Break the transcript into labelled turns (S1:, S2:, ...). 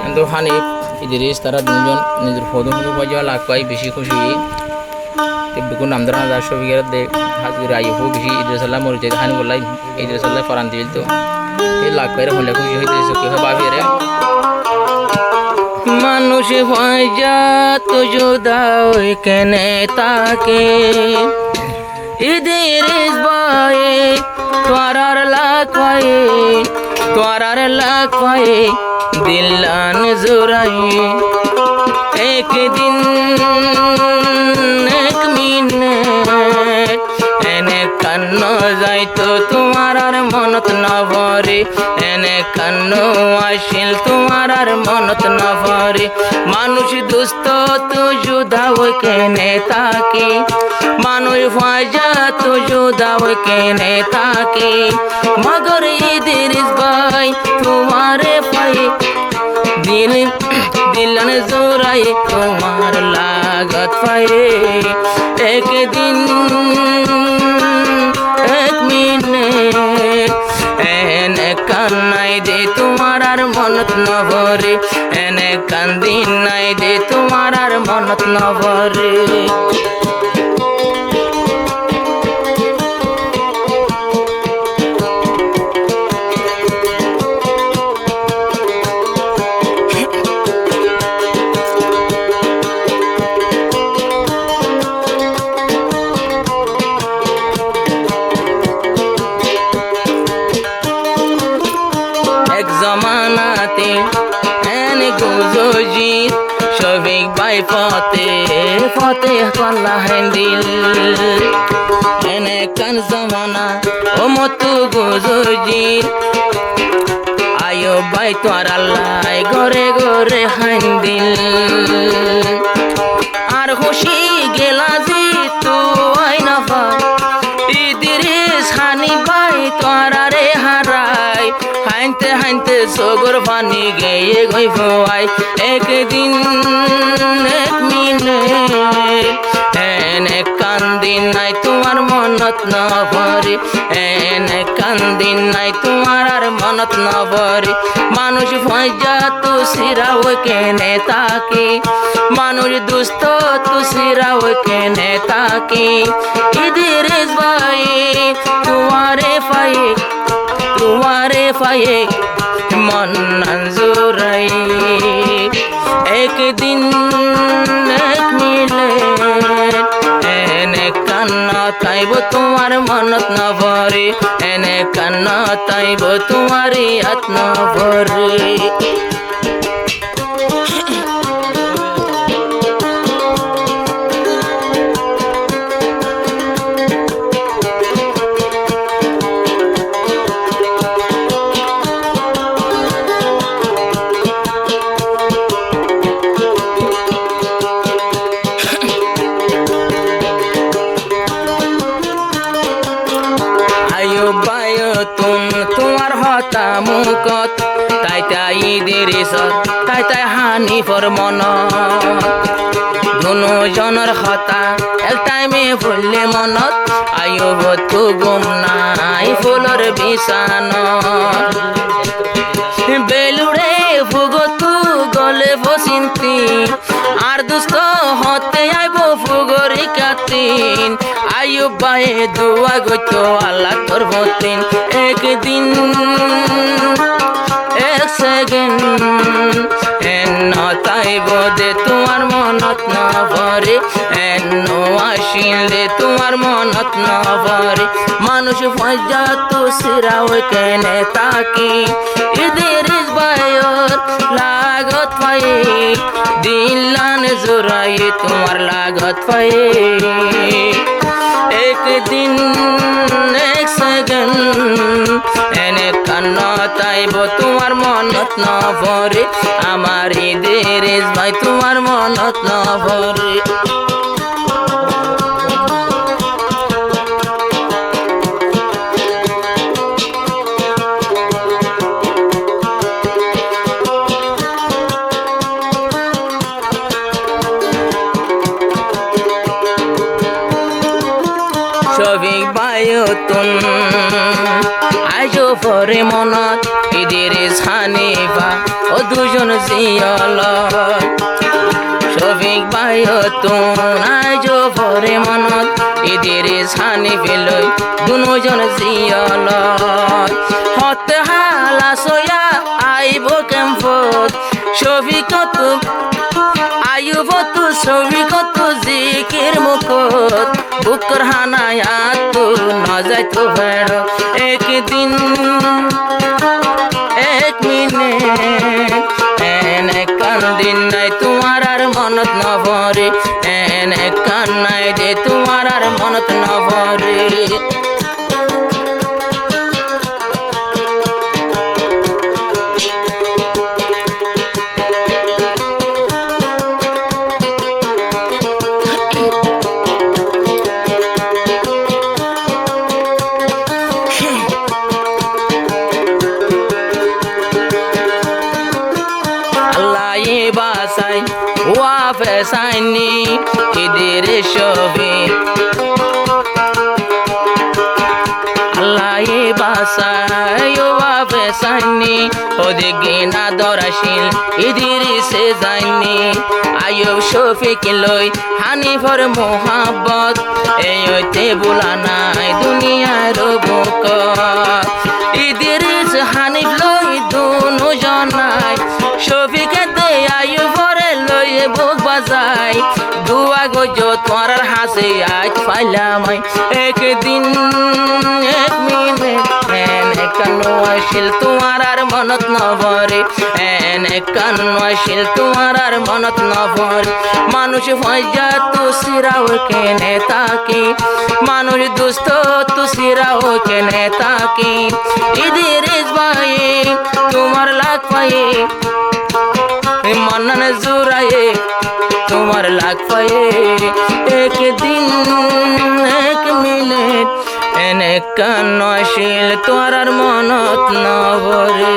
S1: কিন্তু হানিফ ইদ্রিস তারা দুজন নিজের ফদম পর্যায়ে লাগ পাই বেশি খুশি বেগুন আমদার হাজার সবিকের দেখ হাজুর আই হো বেশি ইদ্রিস আল্লাহ মরিতে হানি বললাই ইদ্রিস আল্লাহ ফরান দিল তো এই লাগ পাইরে হলে খুশি হইতে কি হয় ভাবি রে মানুষ হয় যা তো জুদা ওই কেনে তাকে ইদ্রিস ভাই তোরার লাখ পায়ে দিলান জোরাই এক দিন এক মিনিট এনে কান্ন যাইতো তোমার আর মনত না ভরে এনে কান্ন আসিল তোমার আর মনত না ভরে মানুষ দুস্থ তো জুদাও কেনে তাকে মানুষ ভাজা তো জুদাও কেনে তাকে মগর ইদ্রিস ভাই তোমারে পাই দিলান জোরাই তোমার লাগত পায়ে এক দিন এক মিনিট এনে কান্নাই দে তোমার আর মনত ন ভরে এনে কান্দিন নাই দে তোমার আর মনত ন ভরে জমানাতে এনে গুজোজিত শফিক ভাই ফতে কল্লা হ্যান্ডিল এনে কান জমানা ও মতো গুজোজিত আয়ো ভাই তোর আল্লাহ ঘরে ঘরে হ্যান্ডিল আর খুশি গেলা যে তো আইনা ভাই ইদ্রিস হানি ভাই তোর আরে হারাই হাইনতে হাইনতে সগর পানি গেয়ে গই ভয় একদিন এক মিনিট এনে কান্দিন নাই তোমার মনত ন ভরে এনে কান্দিন নাই তোমার আর মনত ন ভরে মানুষ ভজা তো সিরাও কেনে তাকে মানুষ দুস্থ তো সিরাও কেনে তাকে ইদ্রিস ভাই তোমারে পায়ে মন জোরাই এক দিন এক মিনিট এনে কান্না তাইব তোমার মনত ন ভরে এনে কান্না তাইব তোমার হাত ন ভরে তোমার হতা মুকত তাই তাই ইদ্রিস তাই তাই হানিফর মন দুজনের হতা এক টাইমে ফুললে মনত আয়ো তো গুম নাই ফুলর বিছান বেলুড়ে ফুগতু গলে বসিন্তি আর দুস্থ হতে আইব ফুগরি কাতিন আয়ুব ভাই দুয়া গইতো আল্লাহ তোর ভতিন একদিন এক সেকেন্ড এন্ন তাইব দে তোমার মনত ন ভরে এন্ন আসিল দে তোমার মনত ন ভরে মানুষ ভজা তো সিরাও কেনে তাকে ইদ্রিস ভাইয়ের লাগত পায়ে দিলান জোরাই তোমার লাগত পায়ে একদিন এক সেকেন্ড এনে কান্না তাইব তোমার মনত ন ভরে আমার ইদ্রিস ভাই তোমার মনত ন ভরে শফিক ভাই বায়ুতুন আজো পরে মনত ইদ্রিস হানিফা ও দুজন জিয়ল শফিক বায়ুতুন আজো পরে মনত ইদ্রিস হানিফা লই দুজন জিয়ল হত হালা সয়া আইব কেমফত শফিকত আয়ুবতু শফিকত জিকির মুখত বুকর হানায়াত তু নজাইতো ভেড় একদিন এক মিনিট এনে কান দিন নাই তোমার আর মনত নভরে এনে কান নাই যে তোমার আর মনত নভরে বাসাই ওয়া ফেসাইনি ইদের শফিক আল্লাহ বাসাই ওয়া ফেসাইনি ওদিকে না দরাশিল ইদ্রিসে যাইনি আয়ুব শফিক লই হানিফর মোহাব্বত এই হইতে বুলা নাই দুনিয়ার বুক ইদ্রিস হানিফ লই দুনো জনাই শফিকে দে আয়ুবরে লই বুক বাজাই দুয়া গজ তোমার হাসে আজ পাইলাম একদিন এক মিনিট এনে কানওয়াশিল তোমার আর মনত নভরে এনে কানওয়াশিল তোমার আর মনত নভরে মানুষ ফয়জা তু সিরাও কেনে তাকি মানুষ দুস্থ তু সিরাও কেনে তাকি ইদ্রিস ভাই তোমার লাখ পায়ে মনন জুরায়ে তোমার লাখ পায়ে একদিন এক মিনিট এনে কানওয়াশিল তোমার আর মনত নভরে।